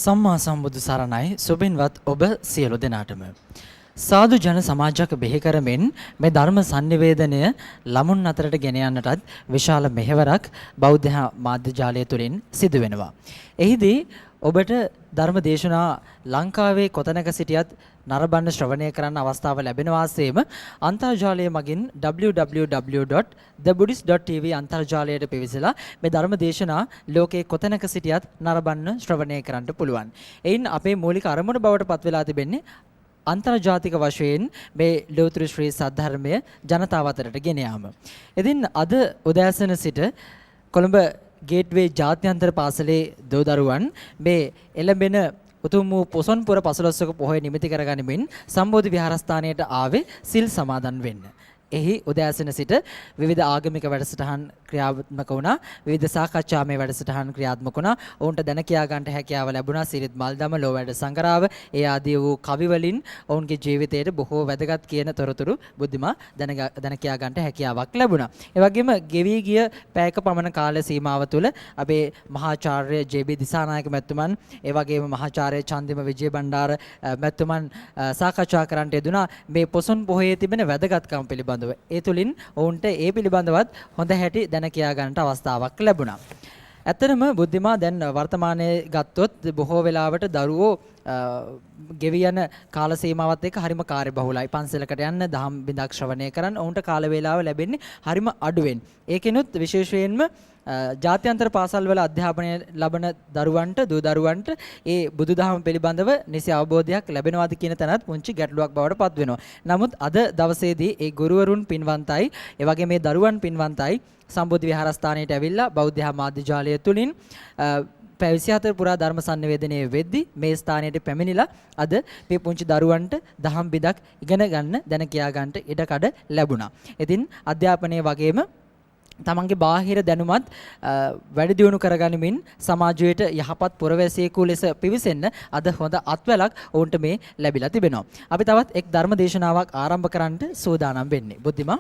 සම්මා සම්බුදු සරණයි සුබින්වත් ඔබ සියලු දෙනාටම සාදු ජන සමාජයක් බෙහෙ කරමින් මේ ධර්ම sannivedanaya ළමුන් අතරට ගෙන යන්නටත් විශාල මෙහෙවරක් බෞද්ධ මාධ්‍ය ජාලය තුලින් සිදු වෙනවා. එහිදී ඔබට ධර්ම දේශනා ලංකාවේ කොතැනක සිටියත් නරඹන්න ශ්‍රවණය කරන්න අවස්ථාව ලැබෙන වාසයේම අන්තර්ජාලය මගින් www.thebuddhist.tv අන්තර්ජාලයට පිවිසලා මේ ධර්ම දේශනා ලෝකයේ කොතැනක සිටියත් නරඹන්න ශ්‍රවණය කරන්න පුළුවන්. එයින් අපේ මූලික අරමුණ බවට පත් වෙලා තිබෙන්නේ අන්තර්ජාතික වශයෙන් මේ ලෝතර ශ්‍රී සද්ධර්මය ජනතාව අතරට ගෙන යාම. ඉතින් අද උදෑසන සිට කොළඹ ගේට්වේ ජාත්‍යන්තර පාසලේ දෝදරුවන් මේ එළඹෙන උතුම් වූ පොසොන්පුර පසළොස්වක පොහොය නිමිති කරගනිමින් සම්බෝධි විහාරස්ථානයට ආවේ සිල් සමාදන් වෙන්න. එහි උදෑසන සිට විවිධ ආගමික වැඩසටහන් ක්‍රියාත්මක වුණා. විවිධ සාකච්ඡාමය වැඩසටහන් ක්‍රියාත්මක වුණා. ඔවුන්ට දැන කියා ගන්නට හැකියාව ලැබුණා. සිරිත් මල්දම ලෝවැඩ සංගරාව ඒ ආදී වූ කවි වලින් ඔවුන්ගේ ජීවිතයට බොහෝ වැදගත් කියන තොරතුරු බුද්ධිමා දැන කියා ගන්නට හැකියාවක් ලැබුණා. ඒ වගේම ගෙවි ගිය පැයක පමණ කාල සීමාව තුළ අපේ මහාචාර්ය ජේ.බී. දිසානායක මැතිතුමන් ඒ වගේම මහාචාර්ය චන්දිම විජේබණ්ඩාර මැතිතුමන් සාකච්ඡා කරන්නට යෙදුණා මේ පොසොන් පොහොයේ තිබෙන වැදගත්කම් පිළිබඳව. ඒ තුලින් ඔවුන්ට ඒ පිළිබඳවත් හොඳ හැටි දැන කියා ගන්නට අවස්ථාවක් ලැබුණා. ඇත්තටම බුද්ධිමා දැන් වර්තමානයේ ගත්තොත් බොහෝ වෙලාවට දරුවෝ ගෙවි යන කාල සීමාවත් එක්ක හරිම කාර්යබහුලයි. පන්සලකට යන්න, දහම් බිඳක් ශ්‍රවණය කරන්න ඔවුන්ට කාල වේලාව ලැබෙන්නේ හරිම අඩුවෙන්. ඒකිනුත් විශේෂයෙන්ම ජාත්‍යන්තර පාසල් වල අධ්‍යාපනය ලබන දරුවන්ට දූ දරුවන්ට ඒ බුදුදහම පිළිබඳව නිසි අවබෝධයක් ලැබෙනවාද කියන තැනත් පුංචි ගැටලුවක් බවට පත් වෙනවා. නමුත් අද දවසේදී ඒ ගුරුවරුන් පින්වන්තයි, ඒ වගේ මේ දරුවන් පින්වන්තයි සම්බෝධි විහාරස්ථානයට ඇවිල්ලා බෞද්ධ මාධ්‍ය ජාලය තුලින් පැය 24 පුරා ධර්ම sannivedanaya වෙද්දී මේ ස්ථානයට පැමිණිලා අද මේ පුංචි දරුවන්ට දහම් බිඳක් ඉගෙන ගන්න දැන කියා ගන්නට ඉඩකඩ ලැබුණා. ඉතින් අධ්‍යාපනයේ වගේම තමන්ගේ බාහිර දැනුමත් වැඩි දියුණු කරගනිමින් සමාජයට යහපත් පුරවැසියෙකු ලෙස පිවිසෙන්න අද හොඳ අත්වැලක් ඔවුන්ට මේ ලැබිලා තිබෙනවා. අපි තවත් එක් ධර්ම දේශනාවක් ආරම්භ කරන්නට සූදානම් වෙන්නේ. Buddhima.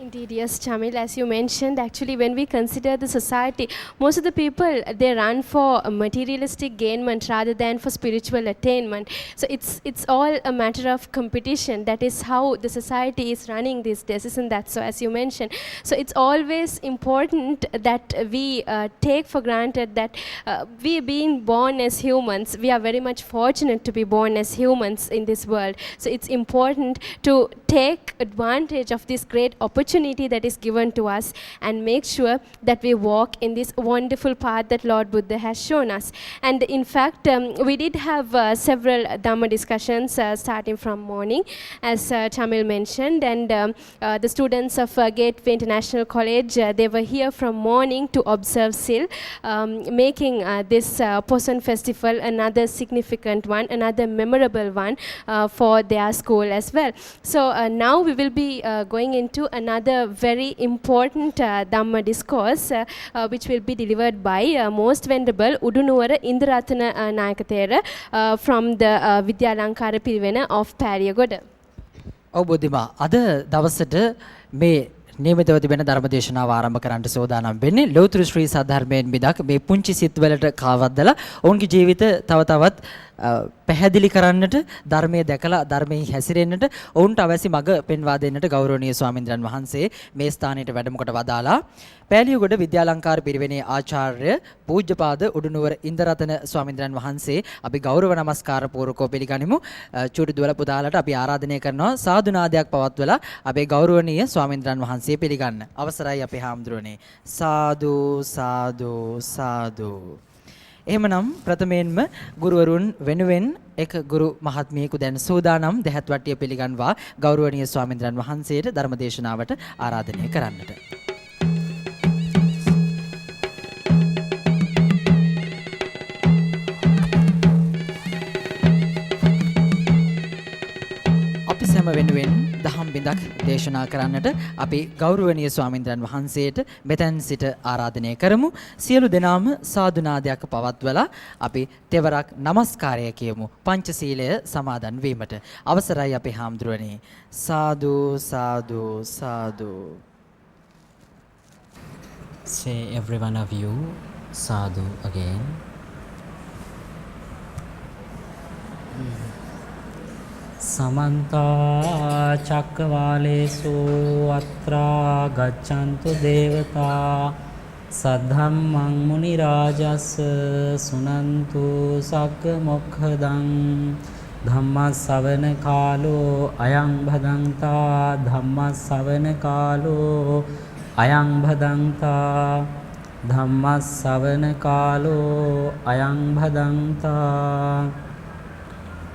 Indeed, yes, Chamil, as you mentioned, actually when we consider the society, most of the people, they run for materialistic gainment rather than for spiritual attainment. So it's all a matter of competition. That is how the society is running these days, isn't that so, as you mentioned? So it's always important that we take for granted that we being born as humans, we are very much fortunate to be born as humans in this world. So it's important to take advantage of this great opportunity that is given to us and make sure that we walk in this wonderful path that Lord Buddha has shown us. And in fact, we did have several Dhamma discussions starting from morning, as Chamil mentioned, and the students of Gateway International College, they were here from morning to observe SIL, making this Poson Festival another significant one, another memorable one for their school as well. So now we will be going into another very important Dhamma discourse which will be delivered by Most Venerable Udunuwara Indrarathana Thero from the Vidyalankara Pirivena of Pariyagoda. ඔව් බුද්ධිමා අද දවසට මේ නියමිතව තිබෙන ධර්ම දේශනාව ආරම්භ කරන්නට සෝදානම් වෙන්නේ ලෝතර ශ්‍රී සද්ධර්මයෙන් මිදක් මේ පුංචි සිත්වලට කාවද්දලා ඔවුන්ගේ ජීවිත තව තවත් පැහැදිලි කරන්නට ධර්මයේ දැකලා ධර්මයේ හැසිරෙන්නට ඔවුන්ට අවශ්‍ය මඟ පෙන්වා දෙන්නට ගෞරවනීය ස්වාමීන්ද්‍රයන් වහන්සේ මේ ස්ථානයට වැඩම කොට වදාලා පෑලියගොඩ විද්‍යාලංකාර පිරිවෙනේ ආචාර්ය පූජ්‍යපාද උඩුනුවර ඉන්දරතන ස්වාමීන්ද්‍රයන් වහන්සේ අපි ගෞරව නමස්කාර පූර්වකව පිළිගනිමු. චූටි දුවල පුතාලට අපි ආරාධනය කරනවා සාදුනාදයක් පවත්වලා අපේ ගෞරවනීය ස්වාමීන්ද්‍රයන් වහන්සේ පිළිගන්න. අවසරයි අපේ හාමුදුරනේ. සාදු සාදු සාදු. එහෙමනම් ප්‍රථමයෙන්ම ගුරුවරුන් වෙනුවෙන් එක ගුරු මහත්මියෙකු දැන් සෝදානම් දෙහත් වට්ටිය පිළිගන්වා ගෞරවනීය ස්වාමීන්ද්‍රයන් වහන්සේට ධර්ම දේශනාවට ආරාධනය කරන්නට. අපි සැම වෙනුවෙන් දහම් බිඳක් දේශනා කරන්නට අපි ගෞරවනීය ස්වාමීන්ද්‍රයන් වහන්සේට මෙතෙන් සිට ආරාධනය කරමු. සියලු දෙනාම සාදුනාදයක් පවත්වලා අපි තෙවරක් নমස්කාරය කියමු. පංචශීලය සමාදන් වීමට. අවසරයි අපේ හාමුදුරනේ. සාදු සාදු සාදු. Say every one of you sadhu again. Samanta Chakravalesu Atra Gachantu Devata Sadhammang Muni Rajas Sunantu Sakka Mokkhadan Dhamma Savana Kalo Ayang Bhadanta Dhamma Savana Kalo Ayang Bhadanta Dhamma Savana Kalo Ayang Bhadanta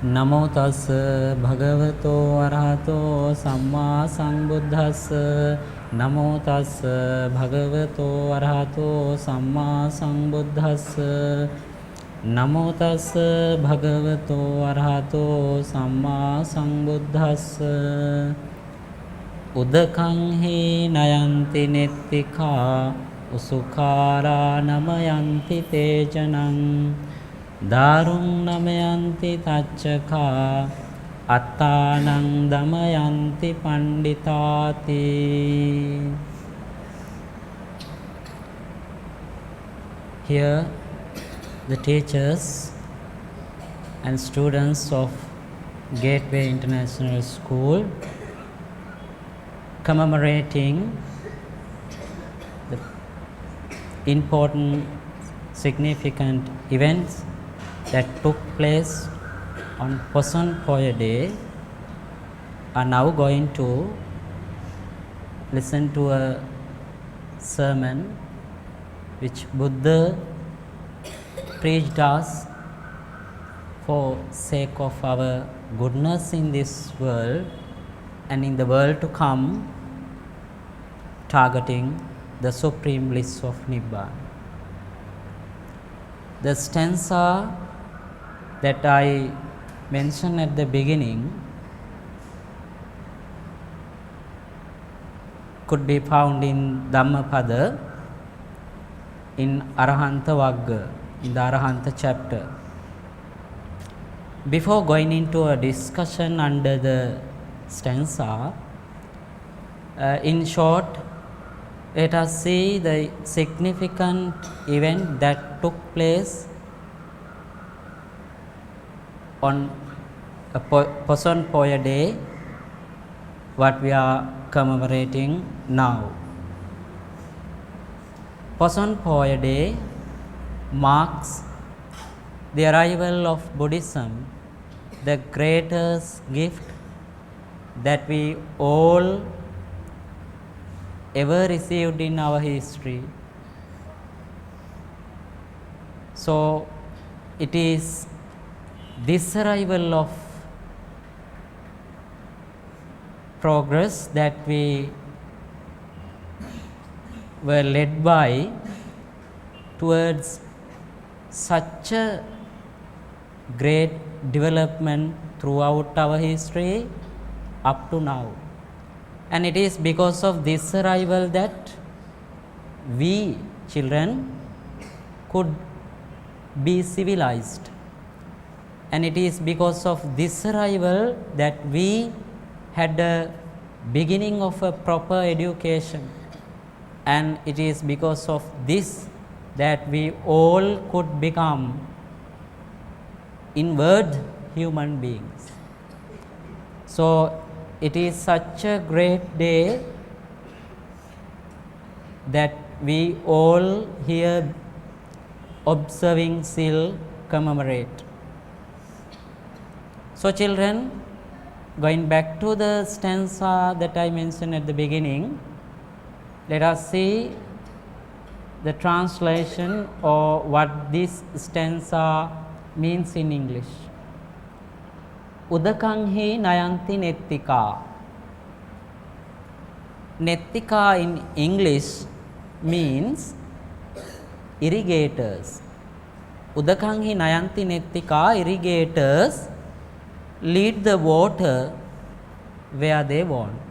Namo tassa bhagavato arahato samma sambuddhassa Namo tassa bhagavato arahato samma sambuddhassa Namo tassa bhagavato arahato samma sambuddhassa Udakang hi nayanti nettika usukara namayanti tejanang Darung namayanti tachaka attanang damayanti panditati. Here the teachers and students of Gateway International School commemorating the important significant events that took place on Poson Poya Day are now going to listen to a sermon which Buddha preached us for sake of our goodness in this world and in the world to come, targeting the supreme bliss of Nibbana. The stanza that I mentioned at the beginning could be found in Dhammapada in Arahanta Vagga, in the Arahanta chapter. Before going into a discussion under the stanza, in short, let us see the significant event that took place on a Poson Poya Day, what we are commemorating now. Poson Poya Day marks the arrival of Buddhism, the greatest gift that we all ever received in our history. So it is this arrival of progress that we were led by towards such a great development throughout our history up to now. And it is because of this arrival that we children could be civilized. And it is because of this arrival that we had a beginning of a proper education. And it is because of this that we all could become inward human beings. So it is such a great day that we all here observing still commemorate. So children, going back to the stanza that I mentioned at the beginning, let us see the translation or what this stanza means in English. Udakanghi nayanti nettika. Nettika in English means irrigators. Udakanghi nayanti nettika, irrigators lead the water where they want.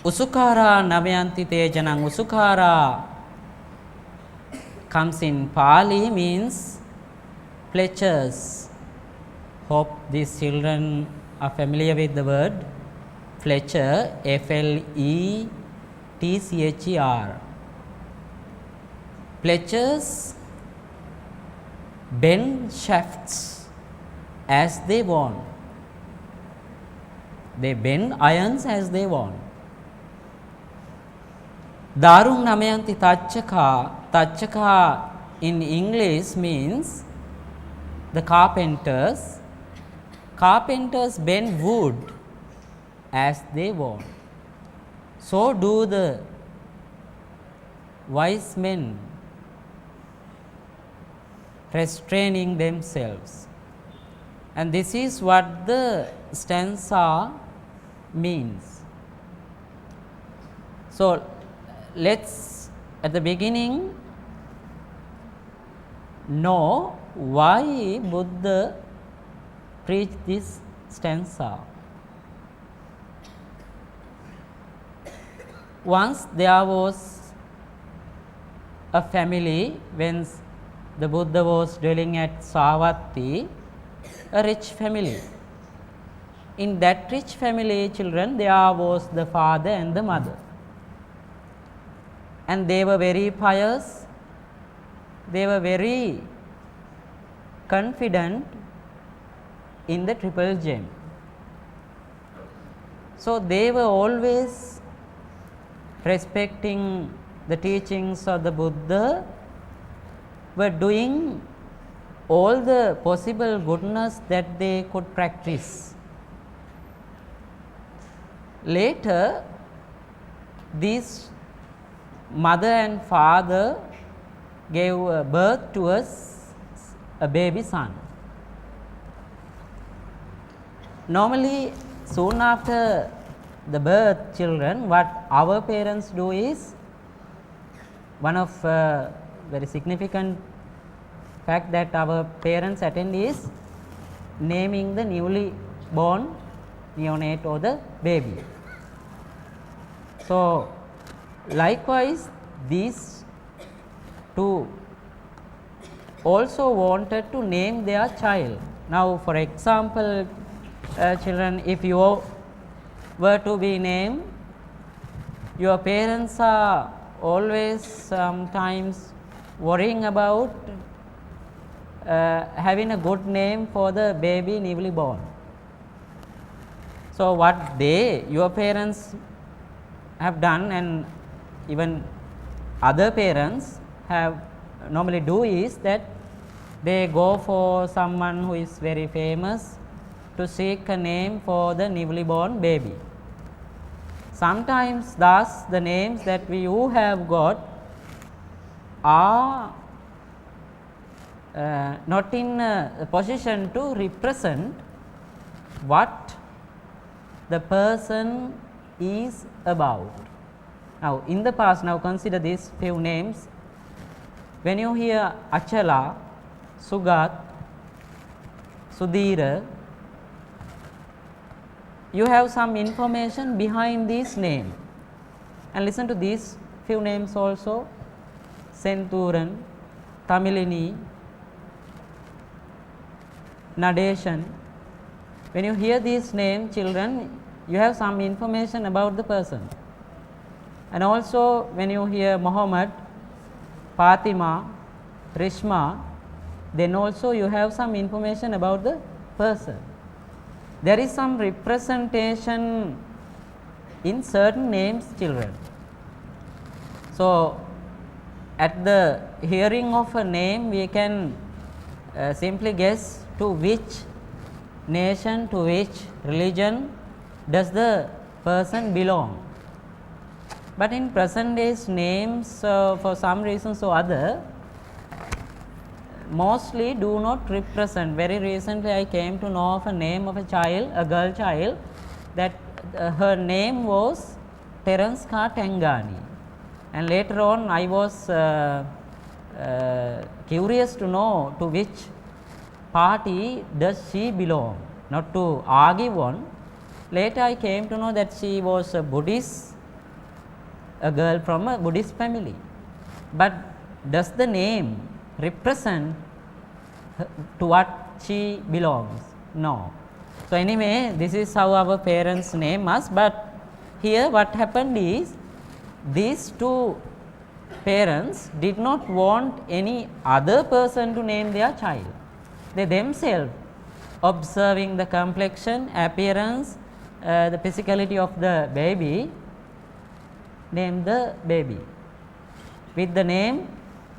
Usukara namayanti tejanang. Usukara comes in Pali, means fletchers. Hope these children are familiar with the word fletcher, F-L-E-T-C-H-E-R. Fletchers bend shafts as they want. They bend irons as they want. Darung namayanti tachaka. Tachaka in English means the carpenters. Carpenters bend wood as they want. So do the wise men, restraining themselves. And this is what the stanza means. So let's at the beginning know why Buddha preached this stanza. Once there was a family when the Buddha was dwelling at Savatthi, a rich family. In that rich family, children, there was the father and the mother. And they were very pious, they were very confident in the triple gem. So they were always respecting the teachings of the Buddha, were doing all the possible goodness that they could practice. Later, these mother and father gave birth to a baby son. Normally, soon after the birth, children, what our parents do is, one of very significant fact that our parents attend is naming the newly born neonate or the baby. So likewise, these two also wanted to name their child. Now, for example, children, if you were to be named, your parents are always sometimes worrying about having a good name for the baby newly born. So what your parents have done, and even other parents have normally do, is that they go for someone who is very famous to seek a name for the newly born baby. Sometimes thus the names that you have got are not in a position to represent what the person is about. Now, in the past, now consider these few names. When you hear Achala, Sugat, Sudhira, you have some information behind these names. And listen to these few names also: Senturan, Tamilini, Nadeshan. When you hear these names, children, you have some information about the person. And also when you hear Muhammad, Fatima, Rishma, then also you have some information about the person. There is some representation in certain names, children. So at the hearing of a name, we can simply guess to which nation, to which religion does the person belong. But in present days, names for some reasons or other mostly do not represent. Very recently I came to know of a name of a child, a girl child, that her name was Terenska Tengani. And later on I was curious to know to which party does she belong, not to argue on. Later I came to know that she was a Buddhist, a girl from a Buddhist family. But does the name represent to what she belongs? No. So anyway, this is how our parents name us. But here what happened is, these two parents did not want any other person to name their child. They themselves observing the complexion, appearance, the physicality of the baby, named the baby with the name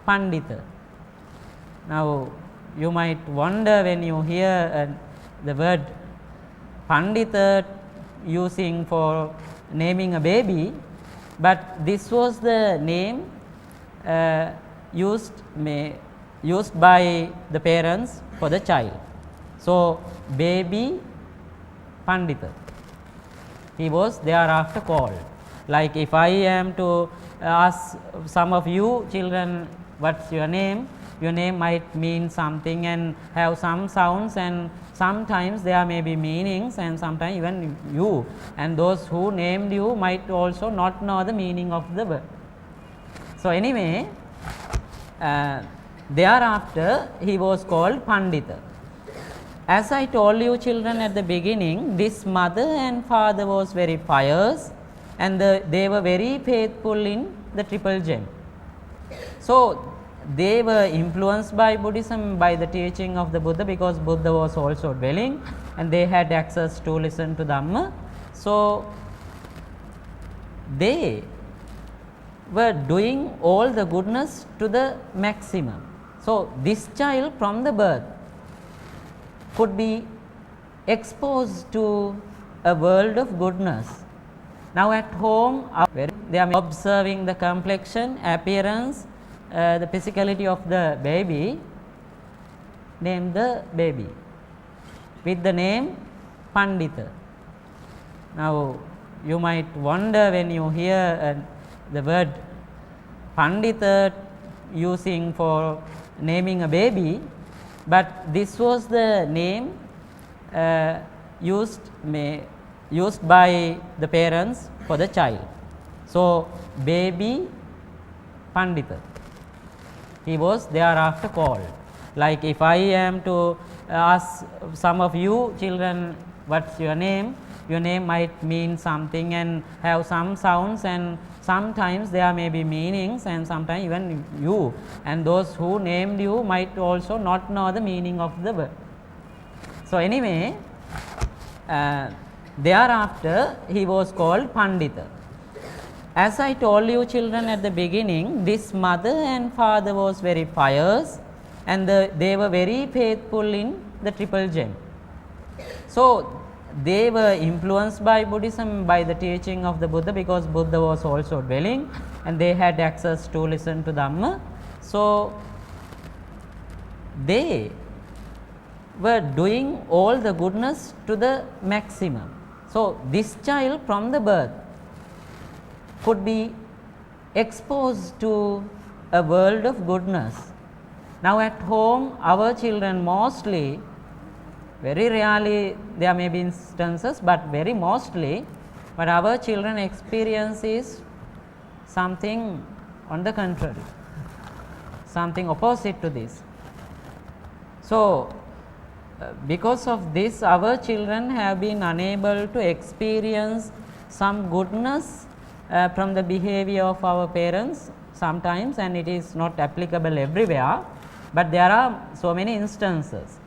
Pandita. Now, you might wonder when you hear the word Pandita using for naming a baby, but this was the name used by the parents for the child. So, baby Pandita, he was thereafter called. Like if I am to ask some of you children, what's your name might mean something and have some sounds, and sometimes there may be meanings, and sometimes even you and those who named you might also not know the meaning of the word. So, anyway, thereafter he was called Pandita. As I told you children at the beginning, this mother and father was very pious, and they were very faithful in the triple gem. So, they were influenced by Buddhism, by the teaching of the Buddha, because Buddha was also dwelling and they had access to listen to Dhamma. So, they were doing all the goodness to the maximum. So, this child from the birth could be exposed to a world of goodness. Now, at home, they are observing the complexion, appearance, the physicality of the baby, named the baby with the name Pandita. Now, you might wonder when you hear the word Pandita using for naming a baby, but this was the name used by the parents for the child. So, baby Pandita, he was thereafter called. Like if I am to ask some of you children, what's your name might mean something and have some sounds, and sometimes there may be meanings, and sometimes even you and those who named you might also not know the meaning of the word. So, anyway, thereafter he was called Pandita. As I told you children at the beginning, this mother and father was very pious, and they were very faithful in the triple gem. So, they were influenced by Buddhism, by the teaching of the Buddha, because Buddha was also dwelling and they had access to listen to Dhamma. So, they were doing all the goodness to the maximum. So, this child from the birth could be exposed to a world of goodness. Now, at home, our children mostly, very rarely there may be instances, but very mostly, but our children experience is something on the contrary, something opposite to this. So, because of this, our children have been unable to experience some goodness from the behavior of our parents sometimes, and it is not applicable everywhere, but there are so many instances.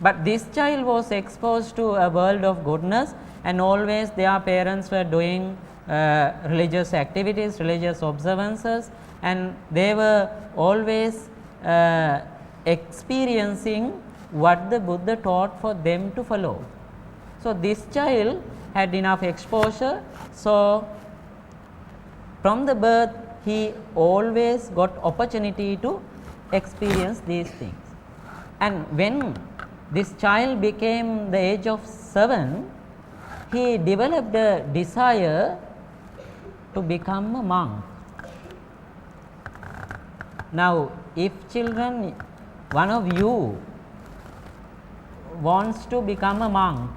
But this child was exposed to a world of goodness, and always their parents were doing religious activities, religious observances, and they were always experiencing what the Buddha taught for them to follow. So, this child had enough exposure. So, from the birth he always got opportunity to experience these things. And when this child became the age of 7, he developed a desire to become a monk. Now, if children, one of you wants to become a monk,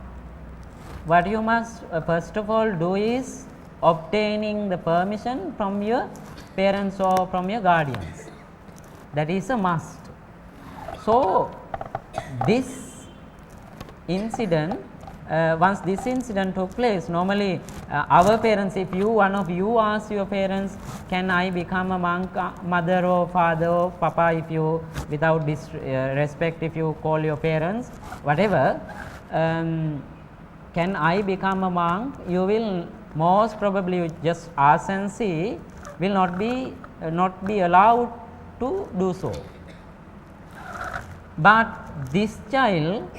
what you must first of all do is obtaining the permission from your parents or from your guardians. That is a must. So, this incident once this incident took place, normally our parents, if one of you ask your parents, can I become a monk, mother or father or papa, if you, without respect, if you call your parents, whatever, can I become a monk, you will most probably just ask and see, will not be allowed to do so. But this child,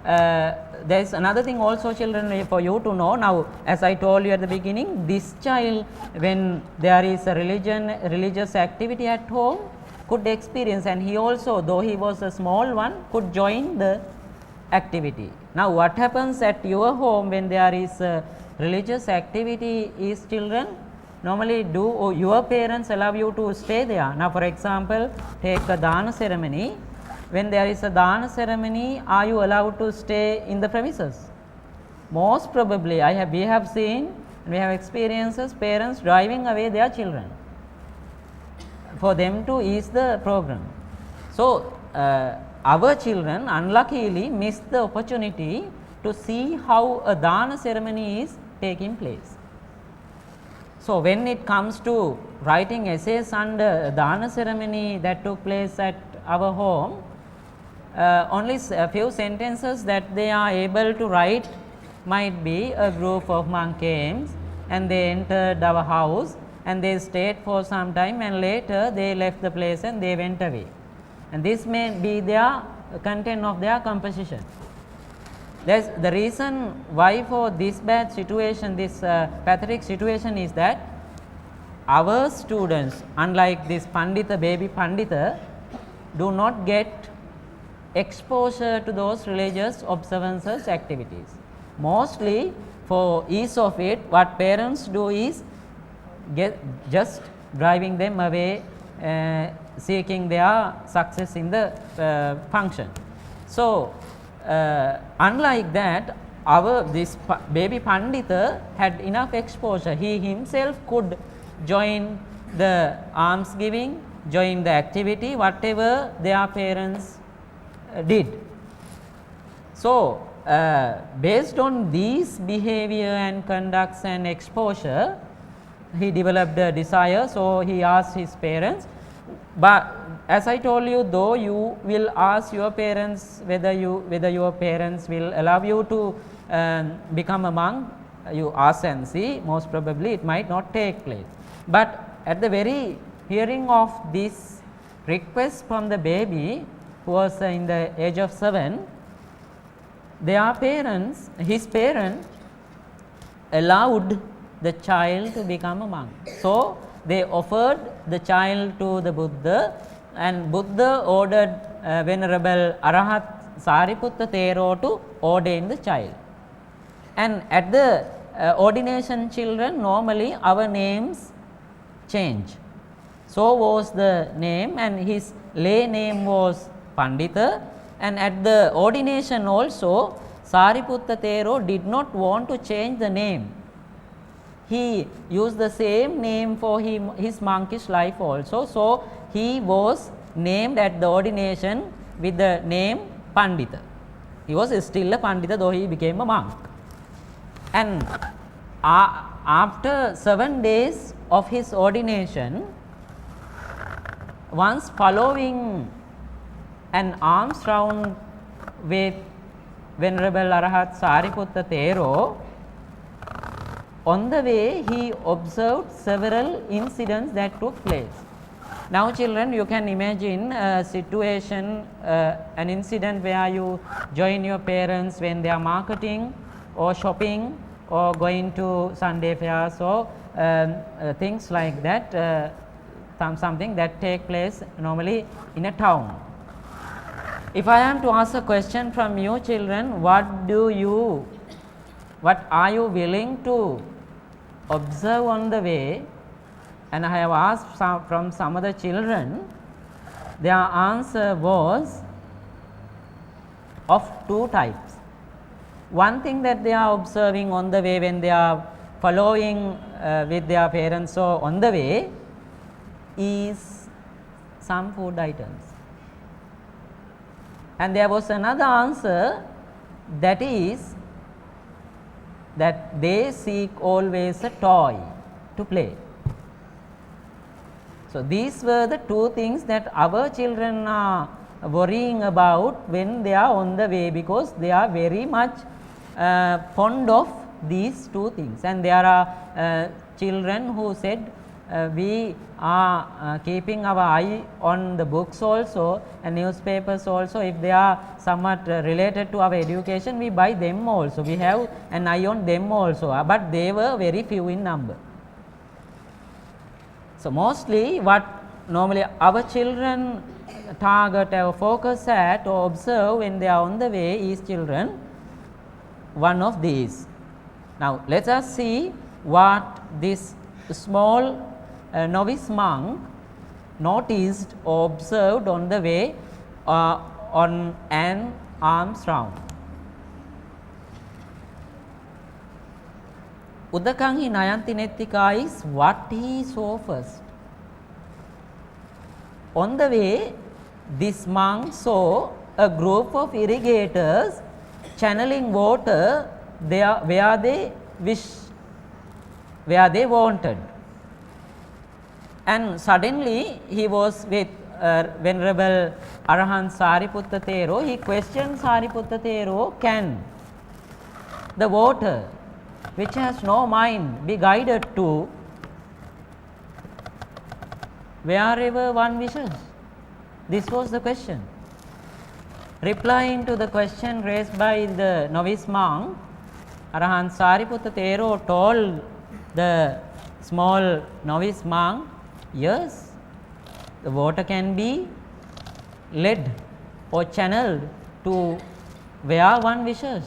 there is another thing also, children, for you to know. Now, as I told you at the beginning, this child, when there is a religious activity at home, could experience, and he also, though he was a small one, could join the activity. Now, what happens at your home when there is a religious activity is, children, normally do your parents allow you to stay there? Now, for example, take a Dana ceremony. When there is a Dana ceremony, are you allowed to stay in the premises? Most probably, we have seen, we have experiences, parents driving away their children for them to ease the program. So, our children unluckily missed the opportunity to see how a Dana ceremony is taking place. So, when it comes to writing essays under a Dana ceremony that took place at our home, only a few sentences that they are able to write might be, a group of monks came and they entered our house and they stayed for some time, and later they left the place and they went away. And this may be their content of their composition. That's the reason why for this bad situation, this pathetic situation, is that our students, unlike this Pandita, baby Pandita, do not get exposure to those religious observances activities. Mostly for ease of it, what parents do is just driving them away, seeking their success in the function. So, unlike that, this baby Pandita had enough exposure. He himself could join the alms giving, join the activity, whatever their parents did. So, based on these behavior and conducts and exposure, he developed a desire. So, he asked his parents. But as I told you, though you will ask your parents whether your parents will allow you to become a monk, you ask and see, most probably it might not take place. But at the very hearing of this request from the baby, who was in the age of 7, their parents, his parents, allowed the child to become a monk. So, they offered the child to the Buddha, and Buddha ordered Venerable Arahat Sariputta Thero to ordain the child. And at the ordination, children, normally our names change. So was the name, and his lay name was Pandita, and at the ordination also, Sariputta Thero did not want to change the name. He used the same name for his monkish life also. So, he was named at the ordination with the name Pandita. He was still a Pandita, though he became a monk. And after 7 days of his ordination, once following an alms round with Venerable Arahat Sariputta Thero, on the way he observed several incidents that took place. Now, children, you can imagine a situation, an incident where you join your parents when they are marketing or shopping or going to Sunday fairs or things like that, something that take place normally in a town. If I am to ask a question from you, children, what are you willing to observe on the way? And I have asked from some other children, their answer was of 2 types. One thing that they are observing on the way when they are following with their parents or on the way is some food items. And there was another answer, that is that they seek always a toy to play. So, these were the two things that our children are worrying about when they are on the way, because they are very much fond of these two things. And there are children who said, we are keeping our eye on the books also and newspapers also. If they are somewhat related to our education, we buy them also. We have an eye on them also, but they were very few in number. So, mostly what normally our children target or focus at or observe when they are on the way is children, one of these. Now, let us see what this small novice monk noticed or observed on the way on an alms round. Udakanhi Nayanti Nettika is what he saw first. On the way, this monk saw a group of irrigators channeling water there where they wanted. And suddenly he was with Venerable Arahant Sariputta Thero. He questioned Sariputta Thero, can the water which has no mind be guided to wherever one wishes? This was the question. Replying to the question raised by the novice monk, Arahant Sariputta Thero told the small novice monk, yes, the water can be led or channeled to where one wishes.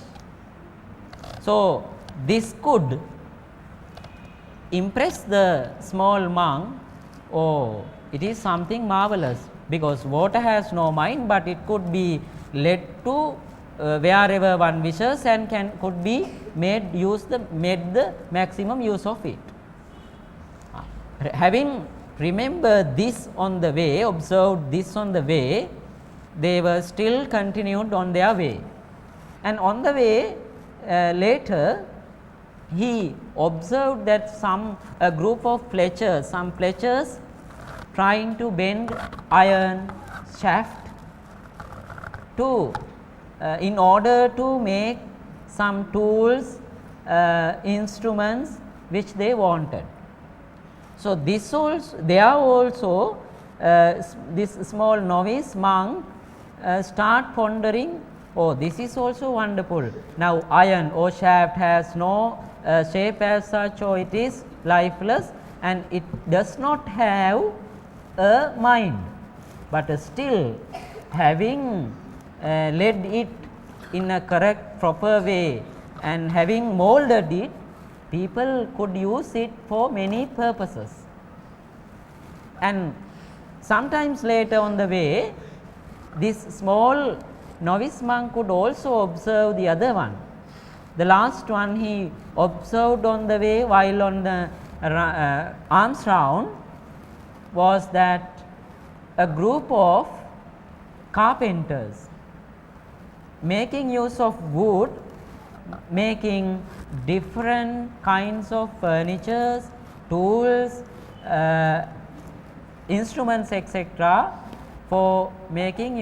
So, this could impress the small monk. Oh, it is something marvelous, because water has no mind, but it could be led to wherever one wishes and could be made the maximum use of it. Having remembered this on the way, observed this on the way, they were still continued on their way. And on the way later, he observed that a group of fletchers, some fletchers trying to bend iron shaft to in order to make some tools, instruments which they wanted. So, this also, this small novice monk start pondering, oh, this is also wonderful. Now, iron or shaft has no shape as such, or it is lifeless and it does not have a mind, but still having led it in a correct proper way and having molded it, people could use it for many purposes. And sometimes later on the way, this small novice monk could also observe the other one. The last one he observed on the way while on the alms round was that a group of carpenters making use of wood, making different kinds of furnitures, tools, instruments, etc., for making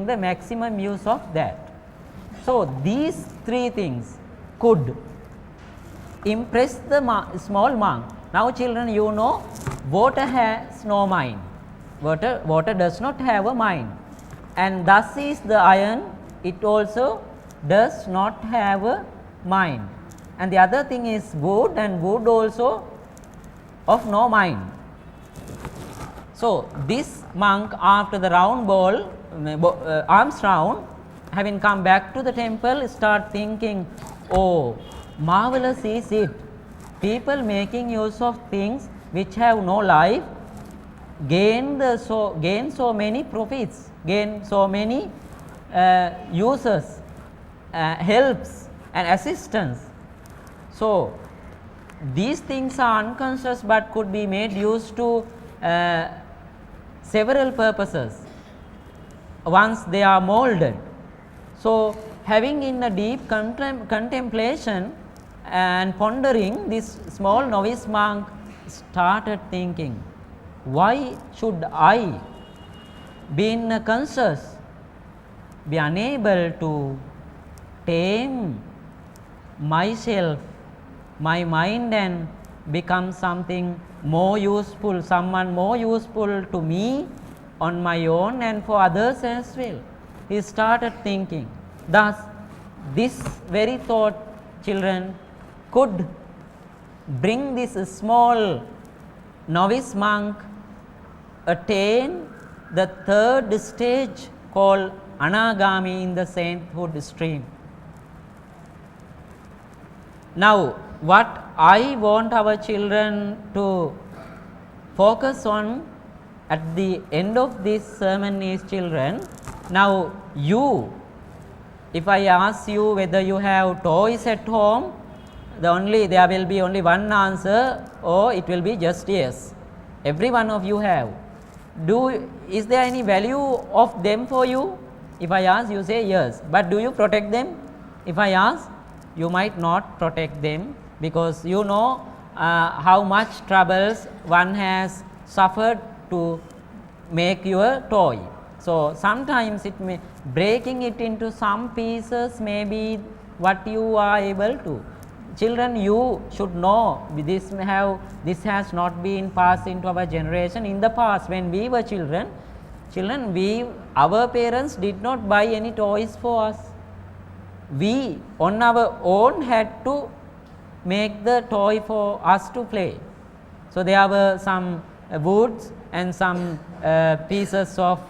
the maximum use of that. So, these three things could impress the small monk. Now, children, you know, water has no mind. Water does not have a mind, and thus is the iron. It also does not have a mind. And the other thing is wood, and wood also of no mind. So, this monk, after the round ball, alms round, having come back to the temple, start thinking, oh, marvelous is it. People making use of things which have no life gain so many profits, gain so many uses, helps and assistance. So, these things are unconscious but could be made use to several purposes once they are molded. So, having in a deep contemplation, and pondering, this small novice monk started thinking, why should I, being conscious, be unable to tame myself, my mind, and become something more useful, someone more useful to me on my own and for others as well. He started thinking. Thus, this very thought, children, could bring this small novice monk attain the third stage called Anagami in the sainthood stream. Now, what I want our children to focus on at the end of this sermon is, children, now you, if I ask you whether you have toys at home, there will be only one answer, or it will be just yes. Every one of you have. Is there any value of them for you? If I ask, you say yes. But do you protect them? If I ask, you might not protect them, because you know how much troubles one has suffered to make your toy. So, sometimes it may breaking it into some pieces may be what you are able to. Children, you should know this has not been passed into our generation. In the past, when we were children, our parents did not buy any toys for us. We on our own had to make the toy for us to play. So, there were some woods and some pieces of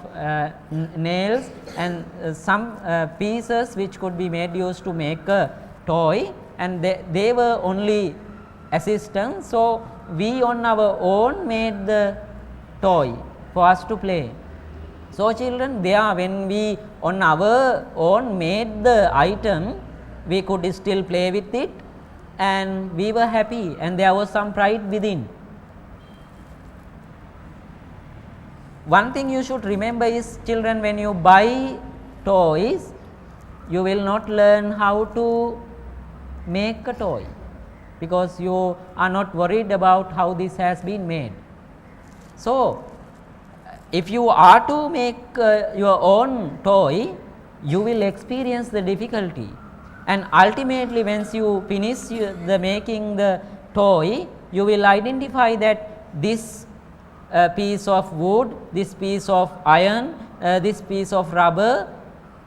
nails and some pieces which could be made used to make a toy, and they were only assistance. So, we on our own made the toy for us to play. So, children, when we on our own made the item, we could still play with it and we were happy, and there was some pride within. One thing you should remember is, children, when you buy toys, you will not learn how to make a toy, because you are not worried about how this has been made. So, if you are to make your own toy, you will experience the difficulty, and ultimately once you finish the making the toy, you will identify that this piece of wood, this piece of iron, this piece of rubber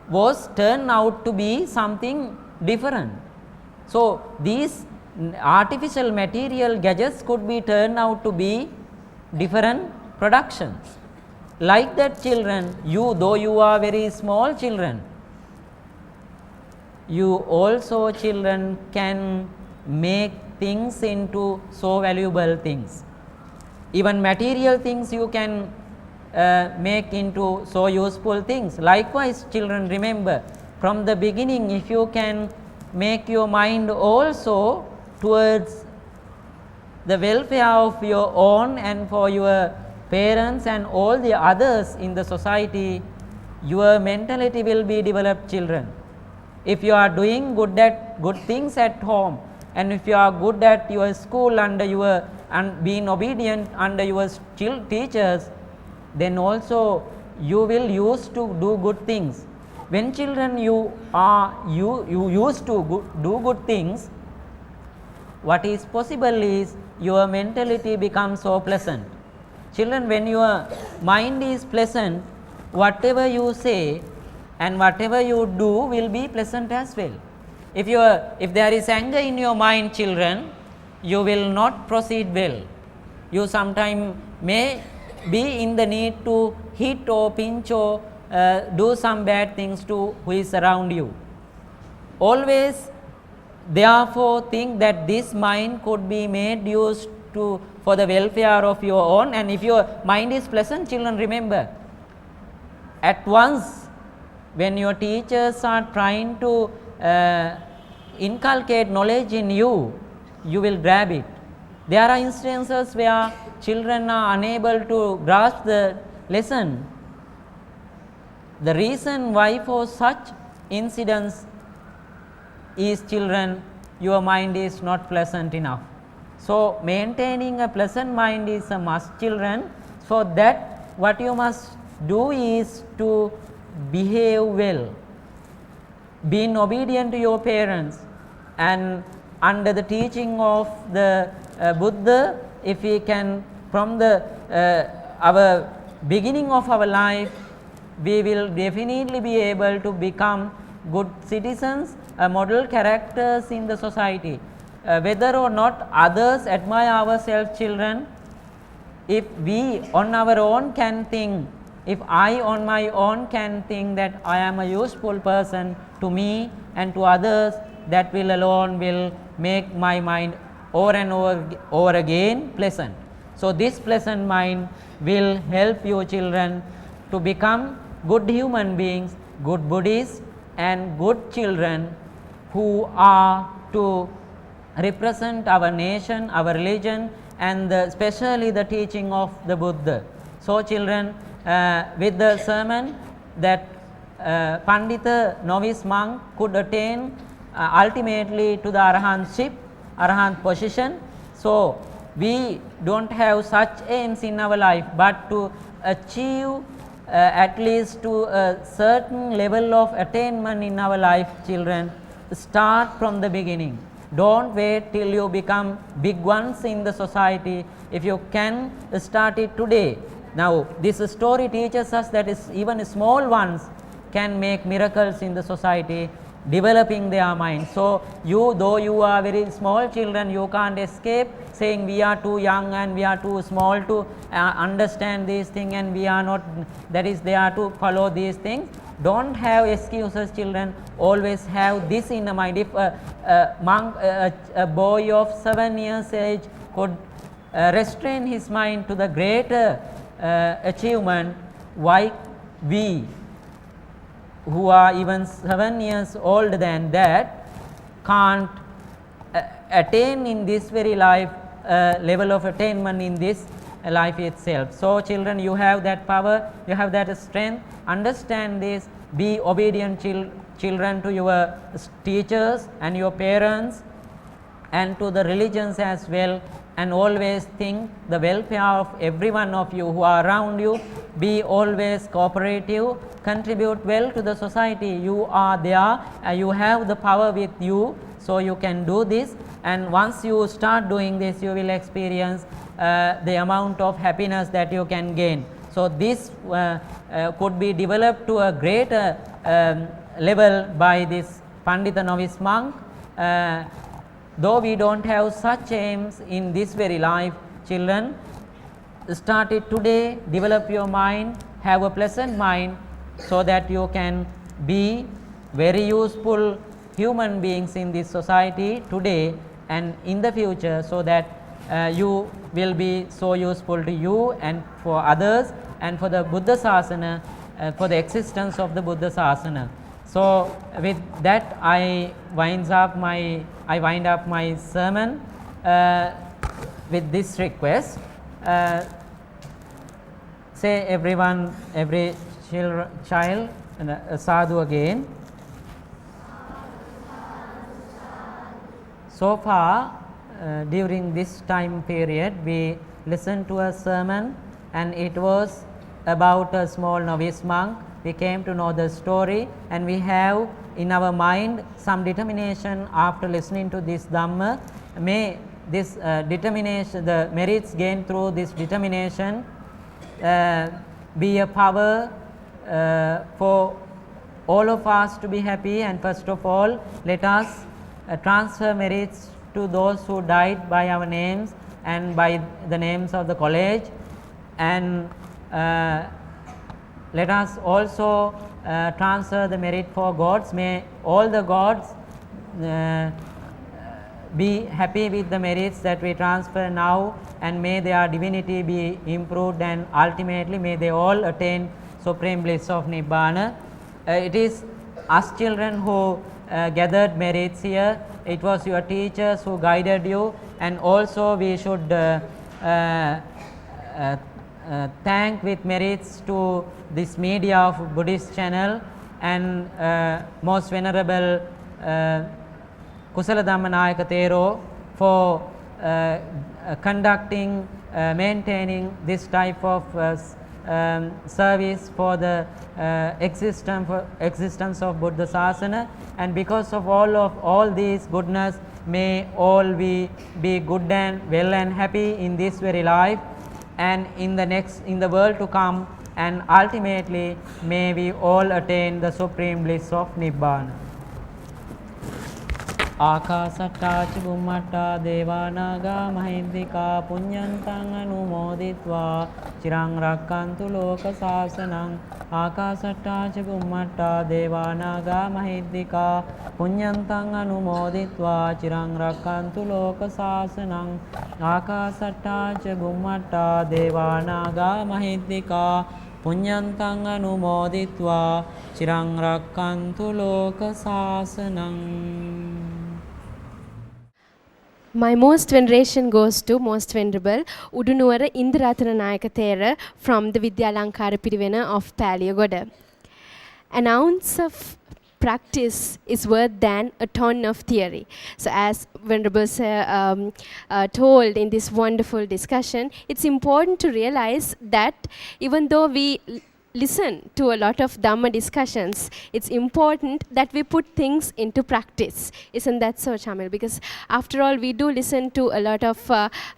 was turned out to be something different. So, these artificial material gadgets could be turned out to be different productions. Like that, children, though you are very small children, you also, children, can make things into so valuable things. Even material things you can make into so useful things. Likewise, children, remember, from the beginning, if you can make your mind also towards the welfare of your own and for your parents and all the others in the society, your mentality will be developed, children. If you are doing good things at home, and if you are good at your school and being obedient under your teachers, then also you will used to do good things. When, children, you used to do good things, what is possible is your mentality becomes so pleasant. Children, when your mind is pleasant, whatever you say and whatever you do will be pleasant as well. If there is anger in your mind, children, you will not proceed well. You sometimes may be in the need to hit or pinch or do some bad things to who is around you. Always, therefore, think that this mind could be made used to for the welfare of your own. And if your mind is pleasant, children, remember, at once when your teachers are trying to inculcate knowledge in you, you will grab it. There are instances where children are unable to grasp the lesson. The reason why for such incidents is, children, your mind is not pleasant enough. So, maintaining a pleasant mind is a must, children. For that, what you must do is to behave well, being obedient to your parents, and under the teaching of the Buddha, if we can, from the our beginning of our life, we will definitely be able to become good citizens, model characters in the society. Whether or not others admire ourselves, children, if we on our own can think, if I on my own can think that I am a useful person to me and to others, that will alone will make my mind over and over again pleasant. So, this pleasant mind will help you, children, to become good human beings, good Buddhists, and good children who are to represent our nation, our religion, and especially the teaching of the Buddha. So, children, with the sermon that Pandita novice monk could attain ultimately to the arahantship, arahant position. So, we do not have such aims in our life, but to achieve at least to a certain level of attainment in our life, children, start from the beginning. Don't wait till you become big ones in the society. If you can, start it today. Now, this story teaches us that even small ones can make miracles in the society, developing their mind. So, though you are very small children, you can't escape saying we are too young and we are too small to understand these things, and we are not, that is, they are to follow these things. Don't have excuses, children. Always have this in the mind. If a boy of 7 years age could restrain his mind to the greater achievement, why we who are even 7 years older than that can't attain in this very life level of attainment in this life itself. So, children, you have that power, you have that strength. Understand this, be obedient children to your teachers and your parents and to the religions as well, and always think the welfare of every one of you who are around you. Be always cooperative, contribute well to the society. You are there, you have the power with you, so you can do this, and once you start doing this, you will experience the amount of happiness that you can gain. So, this could be developed to a greater level by this Pandita novice monk. Though we don't have such aims in this very life, children, start it today, develop your mind, have a pleasant mind, so that you can be very useful human beings in this society today and in the future, so that you will be so useful to you and for others and for the Buddha Sasana, for the existence of the Buddha Sasana. So, with that I wind up my sermon with this request. Say everyone, every child, sadhu again. So far, during this time period, we listened to a sermon, and it was about a small novice monk. We came to know the story, and we have in our mind some determination after listening to this Dhamma. May this determination, the merits gained through this determination, be a power for all of us to be happy. And first of all, let us transfer merits to those who died by our names and by the names of the college, and let us also transfer the merit for gods. May all the gods be happy with the merits that we transfer now, and may their divinity be improved, and ultimately may they all attain supreme bliss of Nibbana. It is us children who gathered merits here. It was your teachers who guided you, and also we should thank with merits to this media of Buddhist channel and most venerable කුසල Dhammanayaka Thero for conducting, maintaining this type of service for the existence of Buddha Sasana, and because of all these goodness, may all we be good and well and happy in this very life and in the world to come, and ultimately may we all attain the supreme bliss of Nibbana. ආකාසට්ටා ච බුම්මට්ටා දේවානාගා මහින්దికා පුඤ්ඤන්තං අනුමෝදිත්වා චිරං රක්칸තු ලෝක සාසනං ආකාසට්ටා ච බුම්මට්ටා දේවානාගා මහින්దికා පුඤ්ඤන්තං අනුමෝදිත්වා චිරං රක්칸තු ලෝක සාසනං ආකාසට්ටා ච බුම්මට්ටා දේවානාගා මහින්దికා පුඤ්ඤන්තං අනුමෝදිත්වා චිරං රක්칸තු ලෝක සාසනං. My most veneration goes to Most Venerable Udunuwara Indrarathana Thero from the Vidyalankara Pirivena of Paliyagoda. An ounce of practice is worth than a ton of theory. So as Venerable Sir told in this wonderful discussion, it's important to realize that even though we listen to a lot of Dhamma discussions, it's important that we put things into practice. Isn't that so, Chamil? Because after all, we do listen to a lot of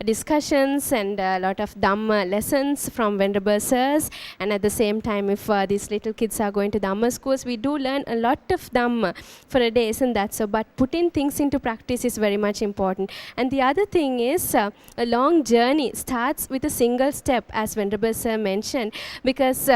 discussions and a lot of Dhamma lessons from Venerable Sirs, and at the same time, if these little kids are going to Dhamma schools, we do learn a lot of Dhamma for a day, isn't that so? But putting things into practice is very much important. And the other thing is, a long journey starts with a single step, as Venerable Sir mentioned, because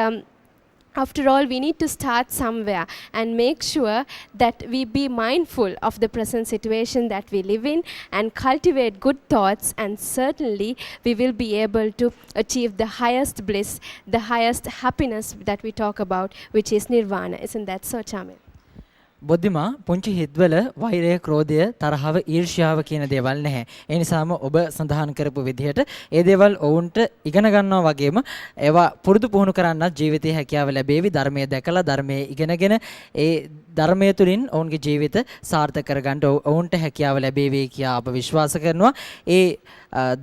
after all, we need to start somewhere and make sure that we be mindful of the present situation that we live in and cultivate good thoughts, and certainly we will be able to achieve the highest bliss, the highest happiness that we talk about, which is Nirvana. Isn't that so, Chamil? Buddhima පුංචි හිත්වල වෛරය, ක්‍රෝධය, තරහව, ඊර්ෂ්‍යාව කියන දේවල් නැහැ. ඒ නිසාම ඔබ සඳහන් කරපු විදිහට ඒ දේවල් ඔවුන්ට ඉගෙන ගන්නවා වගේම ඒවා පුරුදු පුහුණු කරන්නත් ජීවිතයේ හැකියාව ලැබේවි. ධර්මයේ දැකලා ධර්මයේ ඉගෙනගෙන ඒ ධර්මයේ තුලින් ඔවුන්ගේ ජීවිත සාර්ථක කරගන්න ඔවුන්ට හැකියාව ලැබේවි කියා අප විශ්වාස කරනවා. ඒ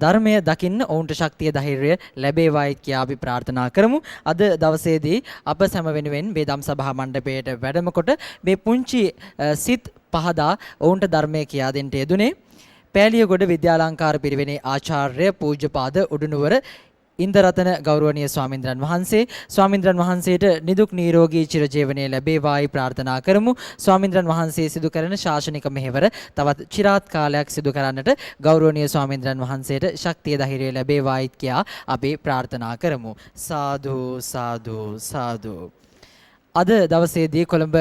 ධර්මය දකින්න ඔවුන්ට ශක්තිය ධෛර්යය ලැබේවායි කියා අපි ප්‍රාර්ථනා කරමු. අද දවසේදී අප සැම වෙනුවෙන් මේ ධම් සභා මණ්ඩපයට වැඩම කොට මේ පුංචි සිත් පහදා ඔවුන්ට ධර්මය කියා දෙන්න යෙදුනේ. පෑලියගොඩ විද්‍යාලංකාර පිරිවෙනේ ආචාර්ය පූජ්‍යපාද උඩුනුවර ඉන්දරතන ගෞරවනීය ස්වාමින්ද්‍රයන් වහන්සේ, ස්වාමින්ද්‍රයන් වහන්සේට නිදුක් නිරෝගී චිරජීවනයේ ලැබේවායි ප්‍රාර්ථනා කරමු. ස්වාමින්ද්‍රයන් වහන්සේ සිදු කරන ශාසනික මෙහෙවර තවත් চিරාත් කාලයක් සිදු කරන්නට ගෞරවනීය ස්වාමින්ද්‍රයන් වහන්සේට ශක්තිය ධෛර්යය ලැබේවායි කියා අපි ප්‍රාර්ථනා කරමු. සාදු සාදු සාදු. අද දවසේදී කොළඹ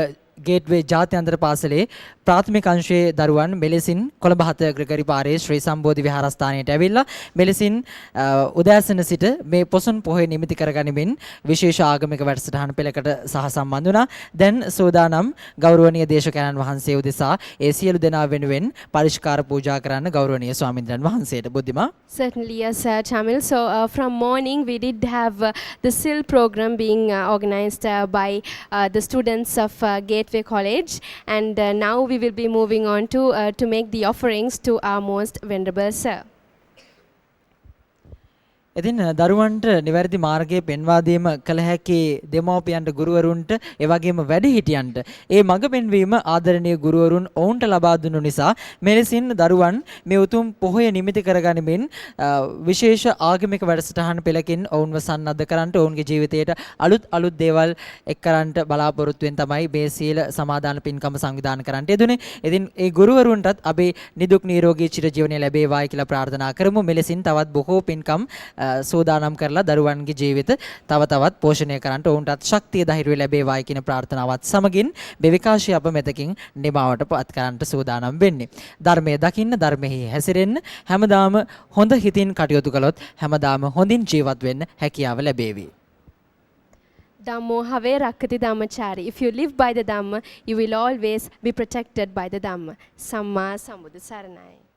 ගේට්වේ ජාත්‍යන්තර පාසලේ ප්‍රාථමික අංශයේ දරුවන් මෙලෙසින් කොළඹ 7 ග්‍රෙගරි පාරේ ශ්‍රී සම්බෝධි විහාරස්ථානයට ඇවිල්ලා මෙලෙසින් උදෑසන සිට මේ පොසොන් පොහොය නිමිති කරගනිමින් විශේෂ ආගමික වැඩසටහන පෙළකට සහ සම්බන්ධ වුණා. දැන් සෝදානම් ගෞරවනීය දේශකයන්න් වහන්සේ උදෙසා ඒ සියලු දෙනා වෙනුවෙන් පරිස්කාර පූජා කරන්න ගෞරවනීය ස්වාමින්ද්‍රයන් වහන්සේට. Buddhima. Certainly, yes, Chamil. So from morning we did have the SIL program being organized by the students of Gateway College, and now we will be moving on to make the offerings to our most venerable sir. ඉතින් දරුවන්ට නිවැරදි මාර්ගයේ පෙන්වා දීම කළ හැකි දෙමව්පියන්ට, ගුරුවරුන්ට, ඒ වගේම වැඩිහිටියන්ට ඒ මඟ පෙන්වීම ආදරණීය ගුරුවරුන් ඔවුන්ට ලබා දුන්නු නිසා මෙලෙසින් දරුවන් මේ උතුම් පොහොය නිමිති කරගනිමින් විශේෂ ආගමික වැඩසටහන් පෙළකින් ඔවුන්ව සන්නද්ධ කරන්නට, ඔවුන්ගේ ජීවිතයට අලුත් දේවල් එක් කරන්නට බලාපොරොත්තුෙන් තමයි මේ සීල සමාදාන පින්කම සංවිධානය කරන්නට යෙදුනේ. ඉතින් ඒ ගුරුවරුන්ටත් අපි නිදුක් නිරෝගී චිරජීවනය ලැබේවායි කියලා ප්‍රාර්ථනා කරමු. මෙලෙසින් තවත් බොහෝ පින්කම් සෝදානම් කරලා දරුවන්ගේ ජීවිත තව තවත් පෝෂණය කරන්නට ඔවුන්ටත් ශක්තිය ධෛර්යය ලැබේවායි කියන ප්‍රාර්ථනාවත් සමගින් මේ විකාශය අප මෙතකින් නිමාවට පත් කරන්නට සෝදානම් වෙන්නේ. ධර්මයේ දකින්න, ධර්මෙහි හැසිරෙන්න, හැමදාම හොඳ හිතින් කටයුතු කළොත් හැමදාම හොඳින් ජීවත් වෙන්න හැකියාව ලැබේවි. Dhammo have rakkati dhammachari. If you live by the Dhamma, you will always be protected by the Dhamma. Samma Sambuddha Saranai.